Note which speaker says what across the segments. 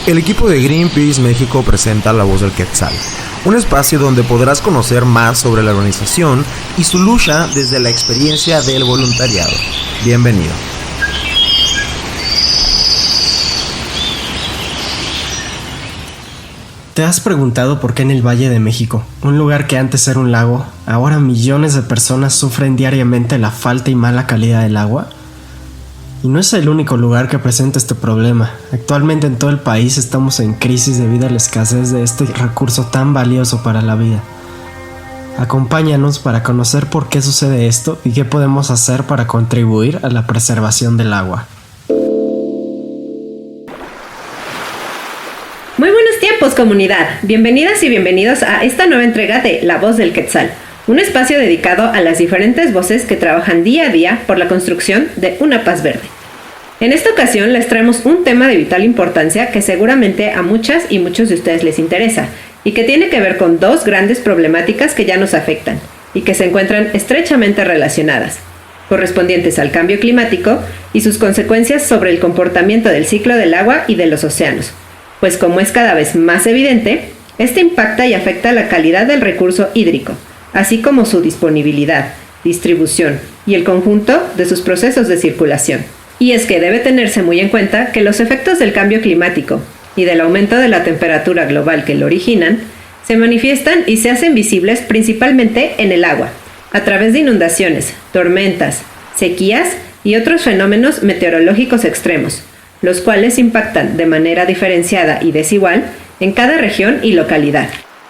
Speaker 1: El equipo de Greenpeace México presenta La Voz del Quetzal, un espacio donde podrás conocer más sobre la organización y su lucha desde la experiencia del voluntariado. Bienvenido.
Speaker 2: ¿Te has preguntado por qué en el Valle de México, un lugar que antes era un lago, ahora millones de personas sufren diariamente la falta y mala calidad del agua? Y no es el único lugar que presenta este problema. Actualmente en todo el país estamos en crisis debido a la escasez de este recurso tan valioso para la vida. Acompáñanos para conocer por qué sucede esto y qué podemos hacer para contribuir a la preservación del agua.
Speaker 3: Muy buenos tiempos, comunidad. Bienvenidas y bienvenidos a esta nueva entrega de La Voz del Quetzal, un espacio dedicado a las diferentes voces que trabajan día a día por la construcción de una paz verde. En esta ocasión les traemos un tema de vital importancia que seguramente a muchas y muchos de ustedes les interesa y que tiene que ver con dos grandes problemáticas que ya nos afectan y que se encuentran estrechamente relacionadas, correspondientes al cambio climático y sus consecuencias sobre el comportamiento del ciclo del agua y de los océanos, pues como es cada vez más evidente, este impacta y afecta la calidad del recurso hídrico, así como su disponibilidad, distribución y el conjunto de sus procesos de circulación. Y es que debe tenerse muy en cuenta que los efectos del cambio climático y del aumento de la temperatura global que lo originan se manifiestan y se hacen visibles principalmente en el agua, a través de inundaciones, tormentas, sequías y otros fenómenos meteorológicos extremos, los cuales impactan de manera diferenciada y desigual en cada región y localidad.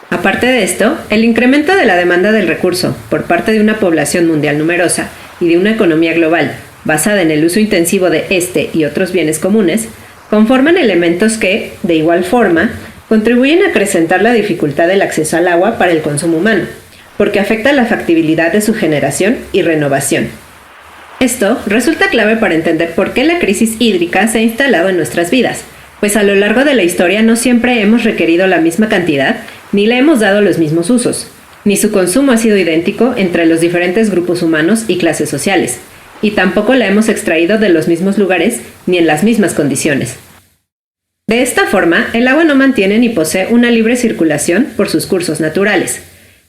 Speaker 3: Aparte de esto, el incremento de la demanda del recurso por parte de una población mundial numerosa y de una economía global basada en el uso intensivo de este y otros bienes comunes, conforman elementos que, de igual forma, contribuyen a acrecentar la dificultad del acceso al agua para el consumo humano, porque afecta la factibilidad de su generación y renovación. Esto resulta clave para entender por qué la crisis hídrica se ha instalado en nuestras vidas, pues a lo largo de la historia no siempre hemos requerido la misma cantidad ni le hemos dado los mismos usos, ni su consumo ha sido idéntico entre los diferentes grupos humanos y clases sociales, y tampoco la hemos extraído de los mismos lugares ni en las mismas condiciones. De esta forma, el agua no mantiene ni posee una libre circulación por sus cursos naturales,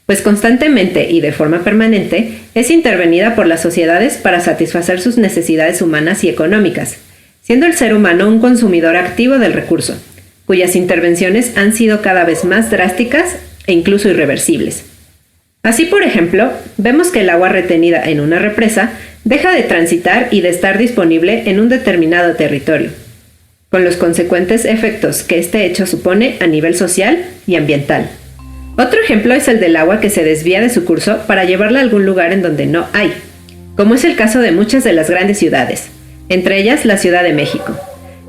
Speaker 3: pues constantemente y de forma permanente es intervenida por las sociedades para satisfacer sus necesidades humanas y económicas, siendo el ser humano un consumidor activo del recurso, cuyas intervenciones han sido cada vez más drásticas e incluso irreversibles. Así, por ejemplo, vemos que el agua retenida en una represa deja de transitar y de estar disponible en un determinado territorio, con los consecuentes efectos que este hecho supone a nivel social y ambiental. Otro ejemplo es el del agua que se desvía de su curso para llevarla a algún lugar en donde no hay, como es el caso de muchas de las grandes ciudades, entre ellas la Ciudad de México,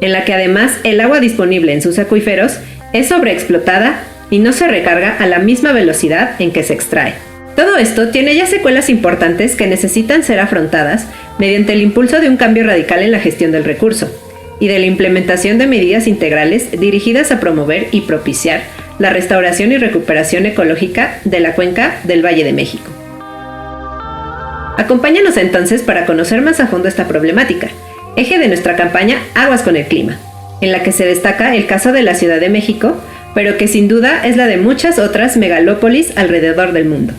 Speaker 3: en la que además el agua disponible en sus acuíferos es sobreexplotada y no se recarga a la misma velocidad en que se extrae. Todo esto tiene ya secuelas importantes que necesitan ser afrontadas mediante el impulso de un cambio radical en la gestión del recurso y de la implementación de medidas integrales dirigidas a promover y propiciar la restauración y recuperación ecológica de la cuenca del Valle de México. Acompáñanos entonces para conocer más a fondo esta problemática, eje de nuestra campaña Aguas con el Clima, en la que se destaca el caso de la Ciudad de México, pero que sin duda es la de muchas otras megalópolis alrededor del mundo.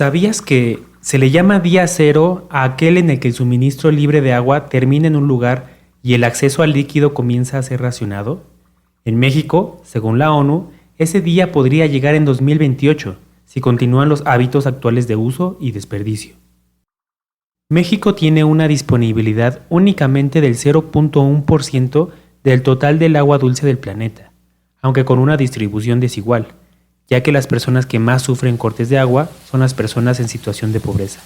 Speaker 4: ¿Sabías que se le llama día cero a aquel en el que el suministro libre de agua termina en un lugar y el acceso al líquido comienza a ser racionado? En México, según la ONU, ese día podría llegar en 2028, si continúan los hábitos actuales de uso y desperdicio. México tiene una disponibilidad únicamente del 0.1% del total del agua dulce del planeta, aunque con una distribución desigual, ya que las personas que más sufren cortes de agua son las personas en situación de pobreza.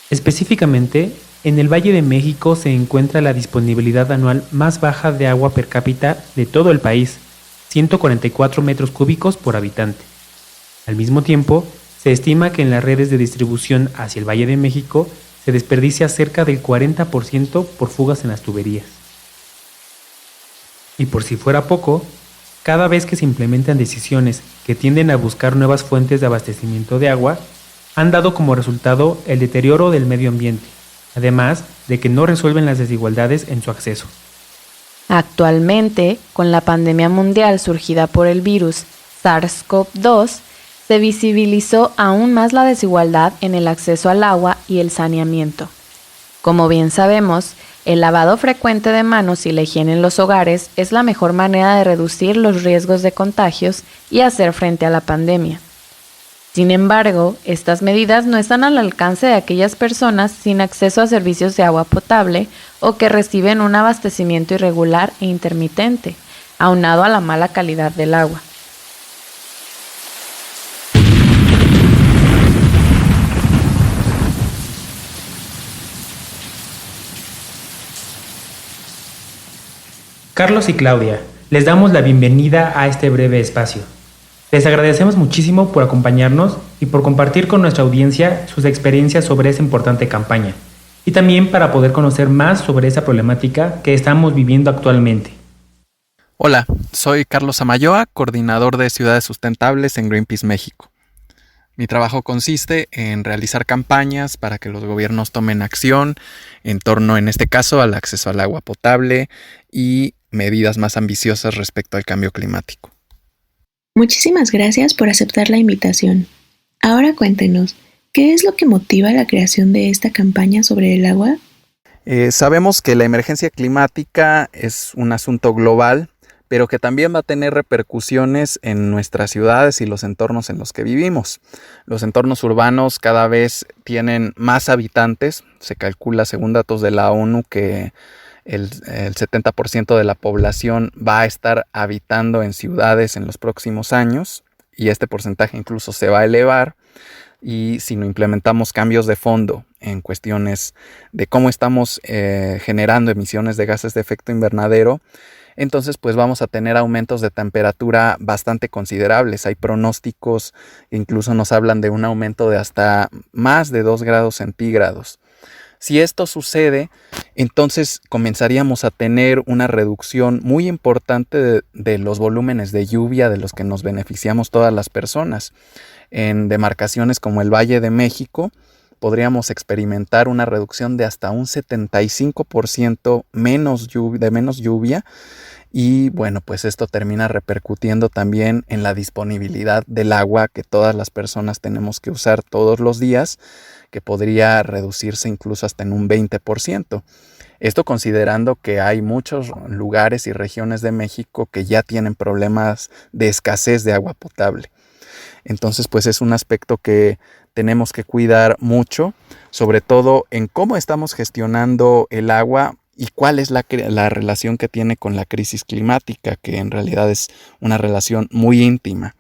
Speaker 4: Específicamente, en el Valle de México se encuentra la disponibilidad anual más baja de agua per cápita de todo el país, 144 metros cúbicos por habitante. Al mismo tiempo, se estima que en las redes de distribución hacia el Valle de México se desperdicia cerca del 40% por fugas en las tuberías. Y por si fuera poco, cada vez que se implementan decisiones que tienden a buscar nuevas fuentes de abastecimiento de agua, han dado como resultado el deterioro del medio ambiente, además de que no resuelven las desigualdades en su acceso.
Speaker 5: Actualmente, con la pandemia mundial surgida por el virus SARS-CoV-2, se visibilizó aún más la desigualdad en el acceso al agua y el saneamiento. Como bien sabemos, el lavado frecuente de manos y la higiene en los hogares es la mejor manera de reducir los riesgos de contagios y hacer frente a la pandemia. Sin embargo, estas medidas no están al alcance de aquellas personas sin acceso a servicios de agua potable o que reciben un abastecimiento irregular e intermitente, aunado a la mala calidad del agua.
Speaker 4: Carlos y Claudia, les damos la bienvenida a este breve espacio. Les agradecemos muchísimo por acompañarnos y por compartir con nuestra audiencia sus experiencias sobre esta importante campaña, y también para poder conocer más sobre esa problemática que estamos viviendo actualmente.
Speaker 6: Hola, soy Carlos Amayoa, coordinador de Ciudades Sustentables en Greenpeace México. Mi trabajo consiste en realizar campañas para que los gobiernos tomen acción en torno, en este caso, al acceso al agua potable y medidas más ambiciosas respecto al cambio climático.
Speaker 7: Muchísimas gracias por aceptar la invitación. Ahora cuéntenos, ¿qué es lo que motiva la creación de esta campaña sobre el agua?
Speaker 6: Sabemos que la emergencia climática es un asunto global, pero que también va a tener repercusiones en nuestras ciudades y los entornos en los que vivimos. Los entornos urbanos cada vez tienen más habitantes. Se calcula, según datos de la ONU, que el 70% de la población va a estar habitando en ciudades en los próximos años, y este porcentaje incluso se va a elevar. Y si no implementamos cambios de fondo en cuestiones de cómo estamos generando emisiones de gases de efecto invernadero, entonces pues vamos a tener aumentos de temperatura bastante considerables. Hay pronósticos que incluso nos hablan de un aumento de hasta más de 2 grados centígrados. Si esto sucede, entonces comenzaríamos a tener una reducción muy importante de los volúmenes de lluvia de los que nos beneficiamos todas las personas. En demarcaciones como el Valle de México, podríamos experimentar una reducción de hasta un 75% menos lluvia. Y bueno, pues esto termina repercutiendo también en la disponibilidad del agua que todas las personas tenemos que usar todos los días, que podría reducirse incluso hasta en un 20%. Esto considerando que hay muchos lugares y regiones de México que ya tienen problemas de escasez de agua potable. Entonces, pues es un aspecto que tenemos que cuidar mucho, sobre todo en cómo estamos gestionando el agua y cuál es la relación que tiene con la crisis climática, que en realidad es una relación muy íntima.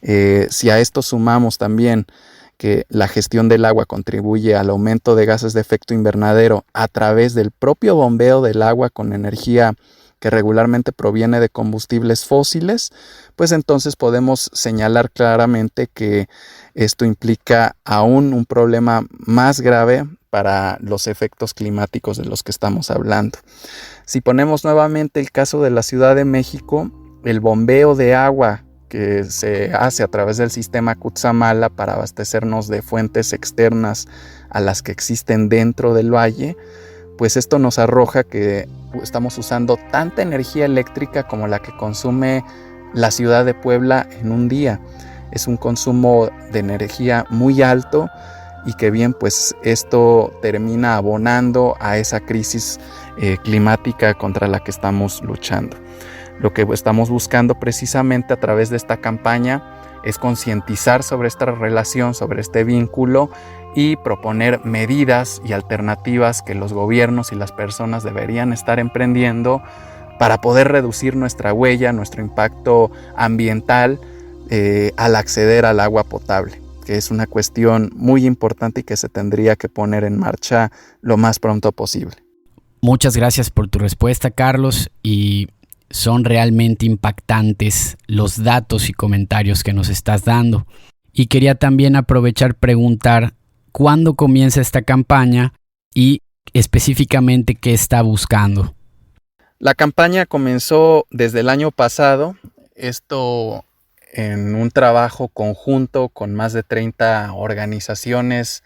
Speaker 6: Si a esto sumamos también que la gestión del agua contribuye al aumento de gases de efecto invernadero a través del propio bombeo del agua con energía que regularmente proviene de combustibles fósiles, pues entonces podemos señalar claramente que esto implica aún un problema más grave para los efectos climáticos de los que estamos hablando. Si ponemos nuevamente el caso de la Ciudad de México, el bombeo de agua que se hace a través del sistema Cutzamala para abastecernos de fuentes externas a las que existen dentro del valle, pues esto nos arroja que estamos usando tanta energía eléctrica como la que consume la ciudad de Puebla en un día. Es un consumo de energía muy alto y que bien, pues esto termina abonando a esa crisis climática contra la que estamos luchando. Lo que estamos buscando precisamente a través de esta campaña es concientizar sobre esta relación, sobre este vínculo, y proponer medidas y alternativas que los gobiernos y las personas deberían estar emprendiendo para poder reducir nuestra huella, nuestro impacto ambiental al acceder al agua potable, que es una cuestión muy importante y que se tendría que poner en marcha lo más pronto posible.
Speaker 8: Muchas gracias por tu respuesta, Carlos, y son realmente impactantes los datos y comentarios que nos estás dando. Y quería también aprovechar preguntar cuándo comienza esta campaña y específicamente qué está buscando.
Speaker 6: La campaña comenzó desde el año pasado. Esto en un trabajo conjunto con más de 30 organizaciones,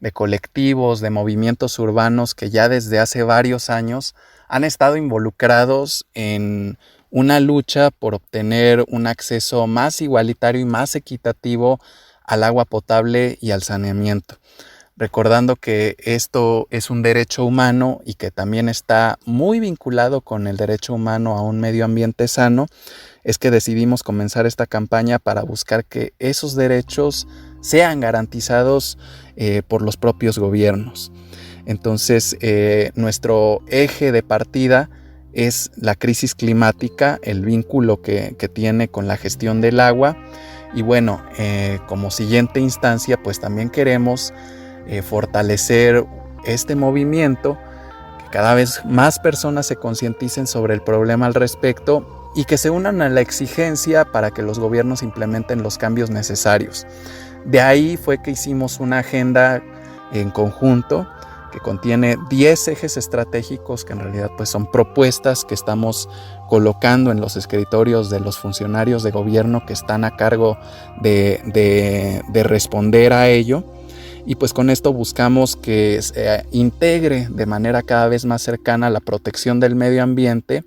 Speaker 6: de colectivos, de movimientos urbanos que ya desde hace varios años han estado involucrados en una lucha por obtener un acceso más igualitario y más equitativo al agua potable y al saneamiento. Recordando que esto es un derecho humano y que también está muy vinculado con el derecho humano a un medio ambiente sano, es que decidimos comenzar esta campaña para buscar que esos derechos sean garantizados por los propios gobiernos. Entonces, nuestro eje de partida es la crisis climática, el vínculo que tiene con la gestión del agua. Y bueno, como siguiente instancia, pues también queremos fortalecer este movimiento, que cada vez más personas se concienticen sobre el problema al respecto y que se unan a la exigencia para que los gobiernos implementen los cambios necesarios. De ahí fue que hicimos una agenda en conjunto que contiene 10 ejes estratégicos que en realidad pues son propuestas que estamos colocando en los escritorios de los funcionarios de gobierno que están a cargo de responder a ello. Y pues con esto buscamos que se integre de manera cada vez más cercana la protección del medio ambiente,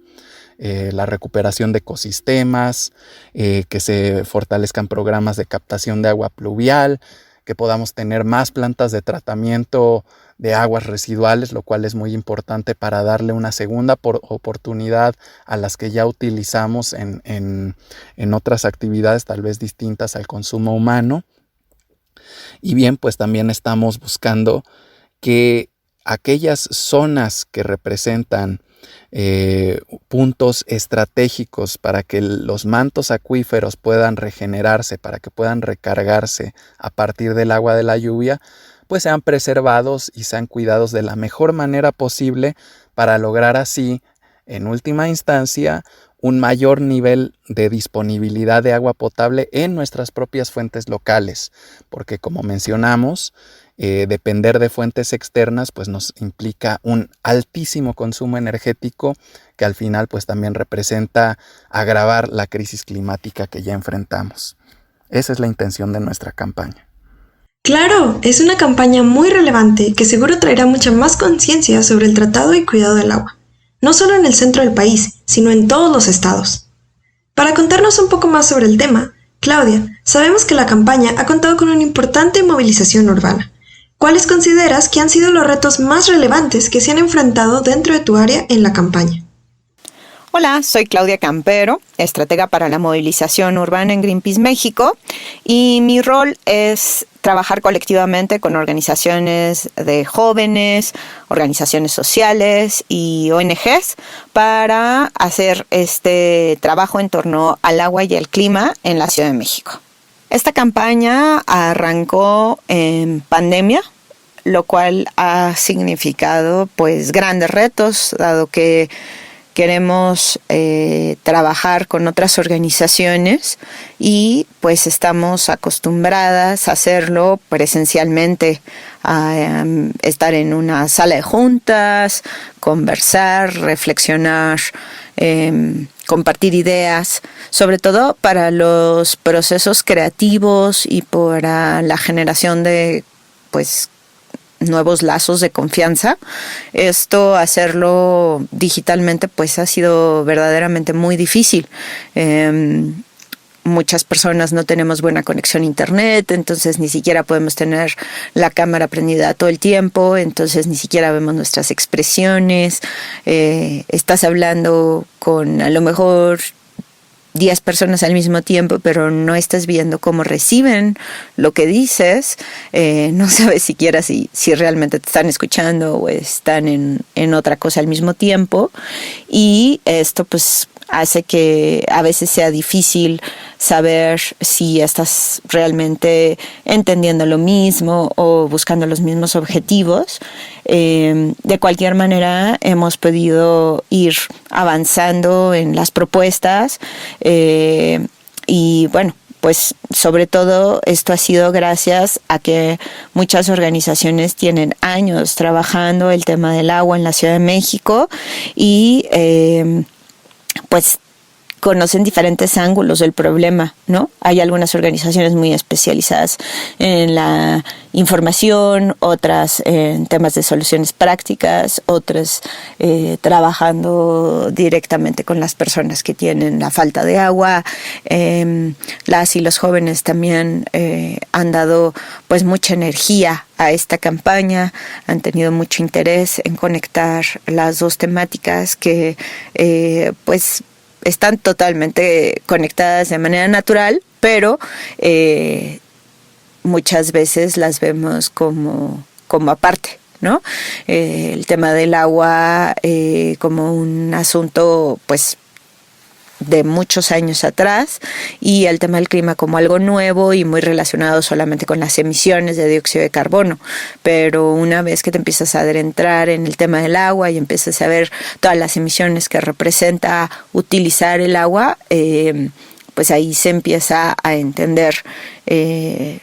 Speaker 6: la recuperación de ecosistemas, que se fortalezcan programas de captación de agua pluvial, que podamos tener más plantas de tratamiento de aguas residuales, lo cual es muy importante para darle una segunda oportunidad a las que ya utilizamos en otras actividades tal vez distintas al consumo humano. Y bien, pues también estamos buscando que aquellas zonas que representan puntos estratégicos para que los mantos acuíferos puedan regenerarse, para que puedan recargarse a partir del agua de la lluvia, pues sean preservados y sean cuidados de la mejor manera posible para lograr así, en última instancia, un mayor nivel de disponibilidad de agua potable en nuestras propias fuentes locales, porque como mencionamos, depender de fuentes externas pues nos implica un altísimo consumo energético que al final pues también representa agravar la crisis climática que ya enfrentamos. Esa es la intención de nuestra campaña.
Speaker 9: Claro, es una campaña muy relevante que seguro traerá mucha más conciencia sobre el tratado y cuidado del agua, no solo en el centro del país, sino en todos los estados. Para contarnos un poco más sobre el tema, Claudia, sabemos que la campaña ha contado con una importante movilización urbana. ¿Cuáles consideras que han sido los retos más relevantes que se han enfrentado dentro de tu área en la campaña?
Speaker 10: Hola, soy Claudia Campero, estratega para la movilización urbana en Greenpeace México, y mi rol es trabajar colectivamente con organizaciones de jóvenes, organizaciones sociales y ONGs para hacer este trabajo en torno al agua y el clima en la Ciudad de México. Esta campaña arrancó en pandemia, lo cual ha significado pues grandes retos, dado que queremos trabajar con otras organizaciones y pues estamos acostumbradas a hacerlo presencialmente, a estar en una sala de juntas, conversar, reflexionar, compartir ideas, sobre todo para los procesos creativos y para la generación de pues nuevos lazos de confianza. Esto, hacerlo digitalmente, pues ha sido verdaderamente muy difícil. Muchas personas no tenemos buena conexión a internet, entonces ni siquiera podemos tener la cámara prendida todo el tiempo, entonces ni siquiera vemos nuestras expresiones. Estás hablando con a lo mejor 10 personas al mismo tiempo, pero no estás viendo cómo reciben lo que dices, no sabes siquiera si realmente te están escuchando o están en otra cosa al mismo tiempo, y esto pues hace que a veces sea difícil saber si estás realmente entendiendo lo mismo o buscando los mismos objetivos. De cualquier manera, hemos podido ir avanzando en las propuestas y bueno, pues sobre todo esto ha sido gracias a que muchas organizaciones tienen años trabajando el tema del agua en la Ciudad de México y pues conocen diferentes ángulos del problema, ¿no? Hay algunas organizaciones muy especializadas en la información, otras en temas de soluciones prácticas, otras trabajando directamente con las personas que tienen la falta de agua. Las y los jóvenes también han dado pues mucha energía a esta campaña, han tenido mucho interés en conectar las dos temáticas que pues están totalmente conectadas de manera natural, pero muchas veces las vemos como aparte, ¿no? El tema del agua como un asunto pues de muchos años atrás, y el tema del clima como algo nuevo y muy relacionado solamente con las emisiones de dióxido de carbono. Pero una vez que te empiezas a adentrar en el tema del agua y empiezas a ver todas las emisiones que representa utilizar el agua, pues ahí se empieza a entender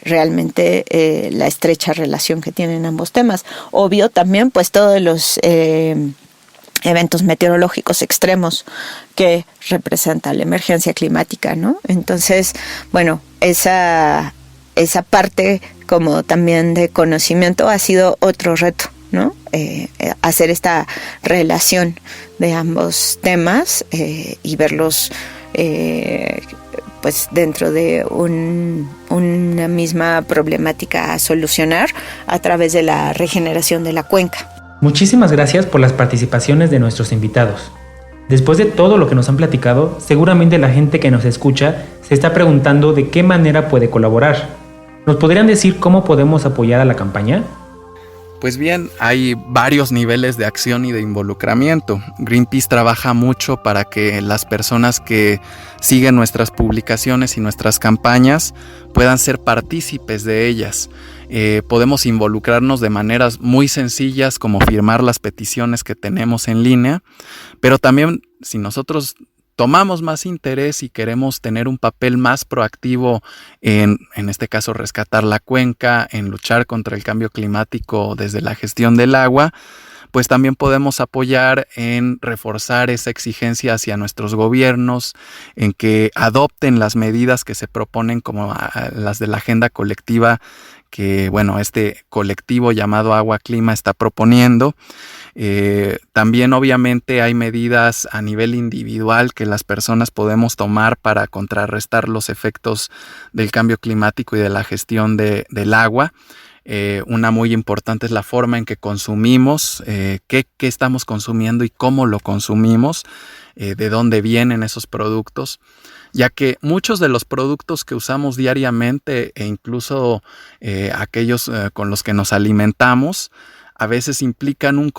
Speaker 10: realmente la estrecha relación que tienen ambos temas. Obvio también pues todos los eventos meteorológicos extremos que representa la emergencia climática, ¿no? Entonces, bueno, esa parte como también de conocimiento ha sido otro reto, ¿no? Hacer esta relación de ambos temas y verlos pues dentro de una misma problemática a solucionar a través de la regeneración de la cuenca.
Speaker 4: Muchísimas gracias por las participaciones de nuestros invitados. Después de todo lo que nos han platicado, seguramente la gente que nos escucha se está preguntando de qué manera puede colaborar. ¿Nos podrían decir cómo podemos apoyar a la campaña?
Speaker 6: Pues bien, hay varios niveles de acción y de involucramiento. Greenpeace trabaja mucho para que las personas que siguen nuestras publicaciones y nuestras campañas puedan ser partícipes de ellas. Podemos involucrarnos de maneras muy sencillas, como firmar las peticiones que tenemos en línea, pero también si nosotros tomamos más interés y queremos tener un papel más proactivo en este caso rescatar la cuenca, en luchar contra el cambio climático desde la gestión del agua, pues también podemos apoyar en reforzar esa exigencia hacia nuestros gobiernos, en que adopten las medidas que se proponen como las de la agenda colectiva que, bueno, este colectivo llamado Agua Clima está proponiendo. También obviamente hay medidas a nivel individual que las personas podemos tomar para contrarrestar los efectos del cambio climático y de la gestión del agua. Una muy importante es la forma en que consumimos, qué estamos consumiendo y cómo lo consumimos, de dónde vienen esos productos, ya que muchos de los productos que usamos diariamente e incluso aquellos con los que nos alimentamos a veces implican un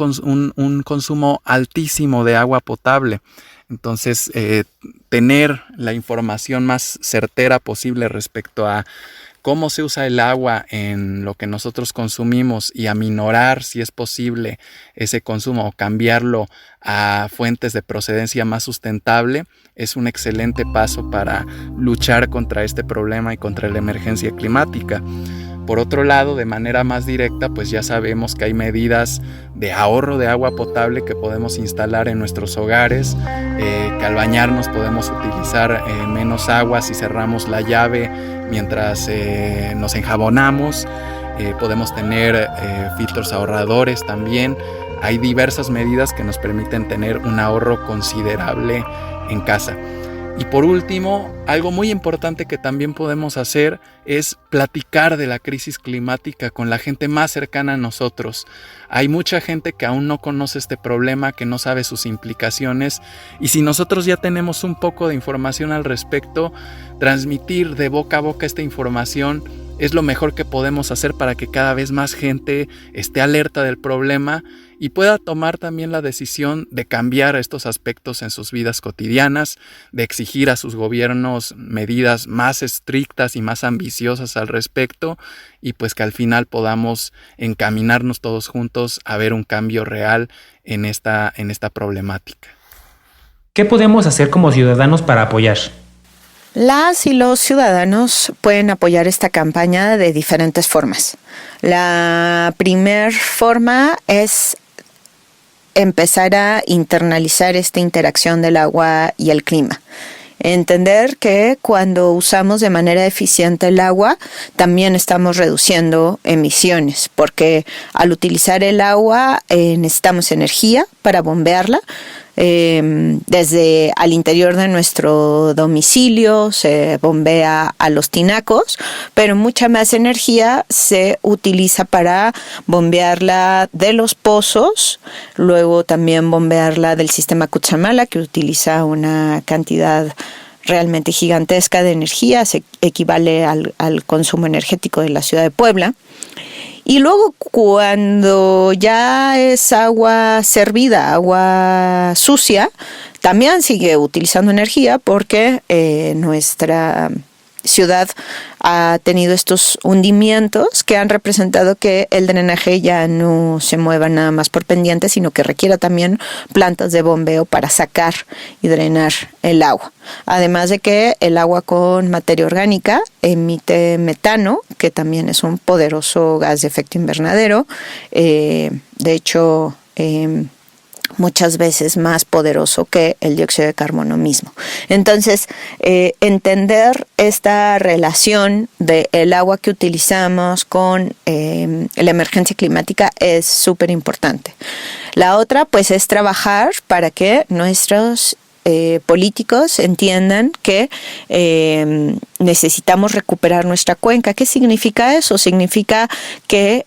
Speaker 6: consumo altísimo de agua potable. Entonces, tener la información más certera posible respecto a cómo se usa el agua en lo que nosotros consumimos y aminorar, si es posible, ese consumo o cambiarlo a fuentes de procedencia más sustentable, es un excelente paso para luchar contra este problema y contra la emergencia climática. Por otro lado, de manera más directa, pues ya sabemos que hay medidas de ahorro de agua potable que podemos instalar en nuestros hogares, que al bañarnos podemos utilizar menos agua si cerramos la llave mientras nos enjabonamos. Podemos tener filtros ahorradores también. Hay diversas medidas que nos permiten tener un ahorro considerable en casa. Y por último, algo muy importante que también podemos hacer es platicar de la crisis climática con la gente más cercana a nosotros. Hay mucha gente que aún no conoce este problema, que no sabe sus implicaciones, y si nosotros ya tenemos un poco de información al respecto, transmitir de boca a boca esta información es lo mejor que podemos hacer para que cada vez más gente esté alerta del problema y pueda tomar también la decisión de cambiar estos aspectos en sus vidas cotidianas, de exigir a sus gobiernos medidas más estrictas y más ambiciosas al respecto, y pues que al final podamos encaminarnos todos juntos a ver un cambio real en esta problemática.
Speaker 4: ¿Qué podemos hacer como ciudadanos para apoyar?
Speaker 10: Las y los ciudadanos pueden apoyar esta campaña de diferentes formas. La primera forma es empezar a internalizar esta interacción del agua y el clima. Entender que cuando usamos de manera eficiente el agua, también estamos reduciendo emisiones, porque al utilizar el agua necesitamos energía para bombearla. Desde al interior de nuestro domicilio se bombea a los tinacos, pero mucha más energía se utiliza para bombearla de los pozos, luego también bombearla del sistema Cutzamala, que utiliza una cantidad realmente gigantesca de energía, se equivale al consumo energético de la ciudad de Puebla. Y luego cuando ya es agua servida, agua sucia, también sigue utilizando energía porque nuestra ciudad ha tenido estos hundimientos que han representado que el drenaje ya no se mueva nada más por pendiente, sino que requiera también plantas de bombeo para sacar y drenar el agua. Además de que el agua con materia orgánica emite metano, que también es un poderoso gas de efecto invernadero. De hecho, muchas veces más poderoso que el dióxido de carbono mismo. Entonces, entender esta relación del agua que utilizamos con la emergencia climática es súper importante. La otra, pues, es trabajar para que nuestros políticos entiendan que necesitamos recuperar nuestra cuenca. ¿Qué significa eso? Significa que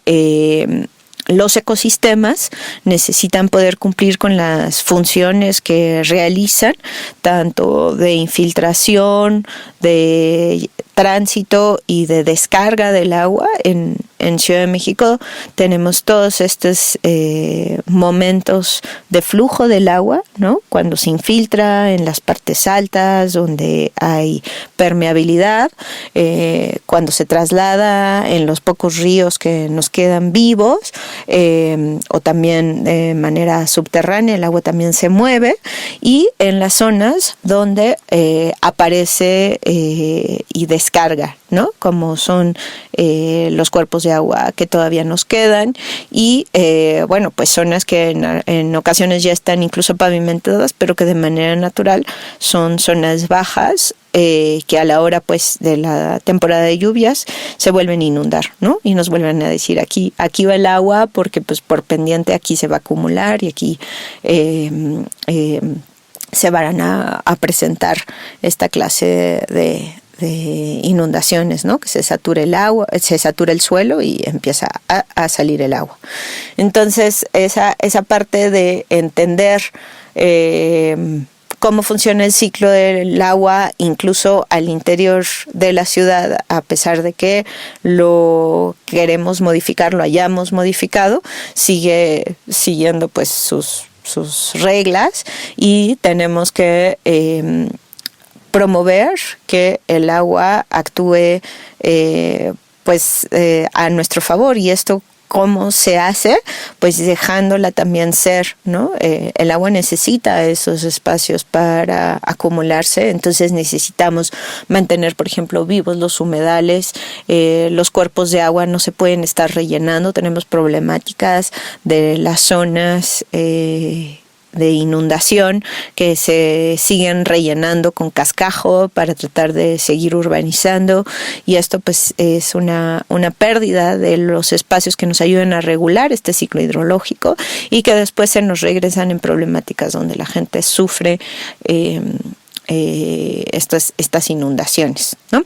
Speaker 10: los ecosistemas necesitan poder cumplir con las funciones que realizan, tanto de infiltración, de tránsito y de descarga del agua. En Ciudad de México tenemos todos estos momentos de flujo del agua, ¿no? Cuando se infiltra en las partes altas, donde hay permeabilidad, cuando se traslada en los pocos ríos que nos quedan vivos, o también de manera subterránea, el agua también se mueve, y en las zonas donde aparece y descarga, ¿no? Como son los cuerpos de agua que todavía nos quedan, y bueno, pues zonas que en ocasiones ya están incluso pavimentadas, pero que de manera natural son zonas bajas, que a la hora, pues, de la temporada de lluvias se vuelven a inundar, ¿no? Y nos vuelven a decir, aquí va el agua porque, pues, por pendiente aquí se va a acumular, y aquí se van a presentar esta clase de inundaciones, ¿no? Que se satura el agua, se satura el suelo y empieza a salir el agua. Entonces, esa parte de entender cómo funciona el ciclo del agua, incluso al interior de la ciudad, a pesar de que lo queremos modificar, lo hayamos modificado, sigue siguiendo, pues, sus reglas, y tenemos que promover que el agua actúe a nuestro favor. Y esto, ¿cómo se hace? Pues dejándola también ser, ¿no? El agua necesita esos espacios para acumularse, entonces necesitamos mantener, por ejemplo, vivos los humedales. Los cuerpos de agua no se pueden estar rellenando. Tenemos problemáticas de las zonas de inundación que se siguen rellenando con cascajo para tratar de seguir urbanizando, y esto, pues, es una pérdida de los espacios que nos ayudan a regular este ciclo hidrológico, y que después se nos regresan en problemáticas donde la gente sufre estas inundaciones, ¿no?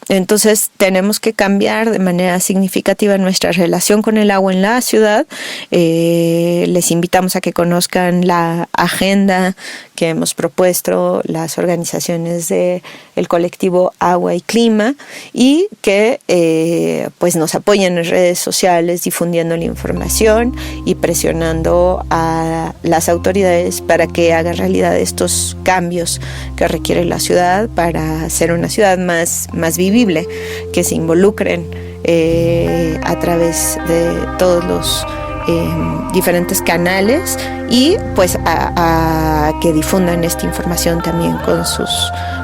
Speaker 10: Entonces tenemos que cambiar de manera significativa nuestra relación con el agua en la ciudad. Les invitamos a que conozcan la agenda que hemos propuesto las organizaciones del colectivo Agua y Clima, y que pues nos apoyen en redes sociales difundiendo la información y presionando a las autoridades para que hagan realidad estos cambios que requiere la ciudad para ser una ciudad más vivible, que se involucren a través de todos los diferentes canales, y pues a que difundan esta información también con sus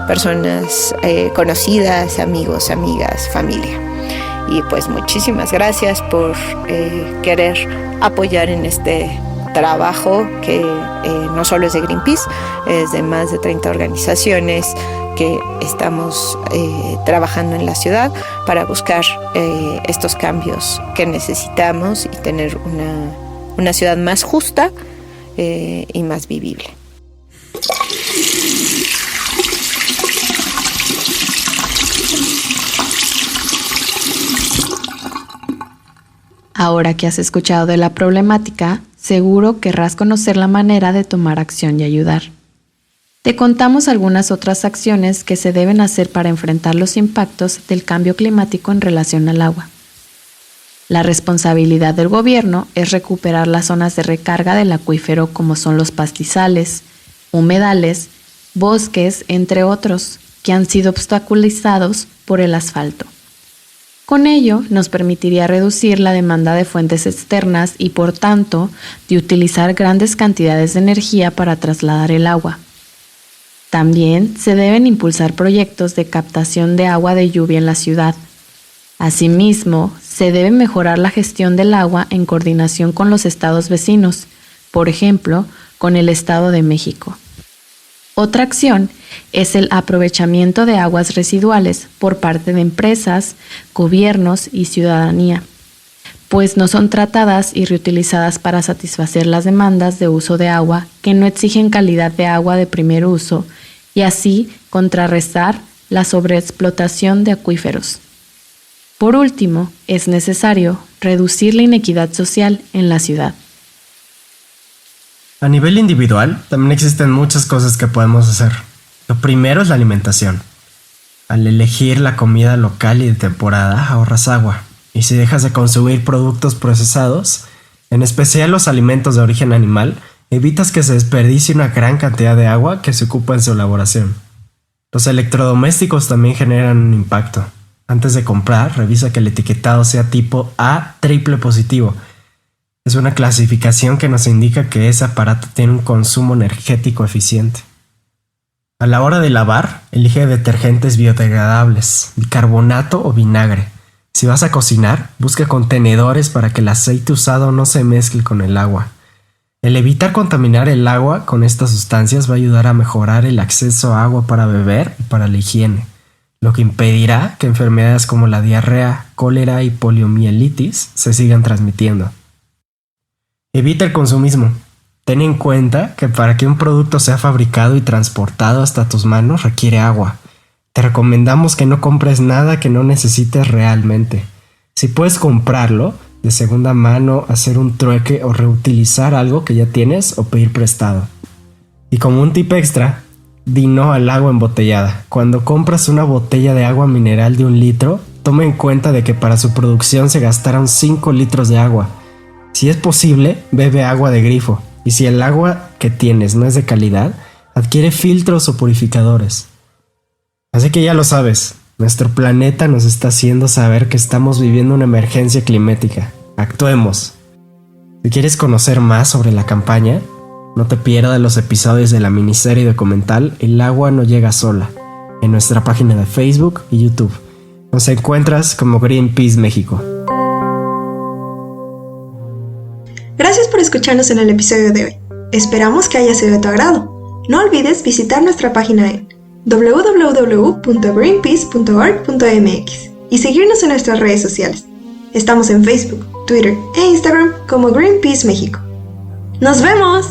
Speaker 10: personas conocidas, amigos, amigas, familia. Y pues muchísimas gracias por querer apoyar en este trabajo que no solo es de Greenpeace, es de más de 30 organizaciones que estamos trabajando en la ciudad para buscar estos cambios que necesitamos y tener una ciudad más justa y más vivible.
Speaker 5: Ahora que has escuchado de la problemática, seguro querrás conocer la manera de tomar acción y ayudar. Te contamos algunas otras acciones que se deben hacer para enfrentar los impactos del cambio climático en relación al agua. La responsabilidad del gobierno es recuperar las zonas de recarga del acuífero como son los pastizales, humedales, bosques, entre otros, que han sido obstaculizados por el asfalto. Con ello, nos permitiría reducir la demanda de fuentes externas y, por tanto, de utilizar grandes cantidades de energía para trasladar el agua. También se deben impulsar proyectos de captación de agua de lluvia en la ciudad. Asimismo, se debe mejorar la gestión del agua en coordinación con los estados vecinos, por ejemplo, con el Estado de México. Otra acción es el aprovechamiento de aguas residuales por parte de empresas, gobiernos y ciudadanía, pues no son tratadas y reutilizadas para satisfacer las demandas de uso de agua que no exigen calidad de agua de primer uso y así contrarrestar la sobreexplotación de acuíferos. Por último, es necesario reducir la inequidad social en la ciudad.
Speaker 2: A nivel individual, también existen muchas cosas que podemos hacer. Lo primero es la alimentación. Al elegir la comida local y de temporada, ahorras agua. Y si dejas de consumir productos procesados, en especial los alimentos de origen animal, evitas que se desperdicie una gran cantidad de agua que se ocupa en su elaboración. Los electrodomésticos también generan un impacto. Antes de comprar, revisa que el etiquetado sea tipo A triple positivo. Es una clasificación que nos indica que ese aparato tiene un consumo energético eficiente. A la hora de lavar, elige detergentes biodegradables, bicarbonato o vinagre. Si vas a cocinar, busca contenedores para que el aceite usado no se mezcle con el agua. El evitar contaminar el agua con estas sustancias va a ayudar a mejorar el acceso a agua para beber y para la higiene, lo que impedirá que enfermedades como la diarrea, cólera y poliomielitis se sigan transmitiendo. Evita el consumismo. Ten en cuenta que para que un producto sea fabricado y transportado hasta tus manos requiere agua. Te recomendamos que no compres nada que no necesites realmente. Si puedes comprarlo de segunda mano, hacer un trueque o reutilizar algo que ya tienes o pedir prestado. Y como un tip extra, di no al agua embotellada. Cuando compras una botella de agua mineral de 1 litro, toma en cuenta de que para su producción se gastaron 5 litros de agua. Si es posible, bebe agua de grifo. Y si el agua que tienes no es de calidad, adquiere filtros o purificadores. Así que ya lo sabes, nuestro planeta nos está haciendo saber que estamos viviendo una emergencia climática. Actuemos. Si quieres conocer más sobre la campaña, no te pierdas los episodios de la miniserie documental El agua no llega sola, en nuestra página de Facebook y YouTube. Nos encuentras como Greenpeace México.
Speaker 9: Gracias por escucharnos en el episodio de hoy. Esperamos que haya sido de tu agrado. No olvides visitar nuestra página en www.greenpeace.org.mx y seguirnos en nuestras redes sociales. Estamos en Facebook, Twitter e Instagram como Greenpeace México. ¡Nos vemos!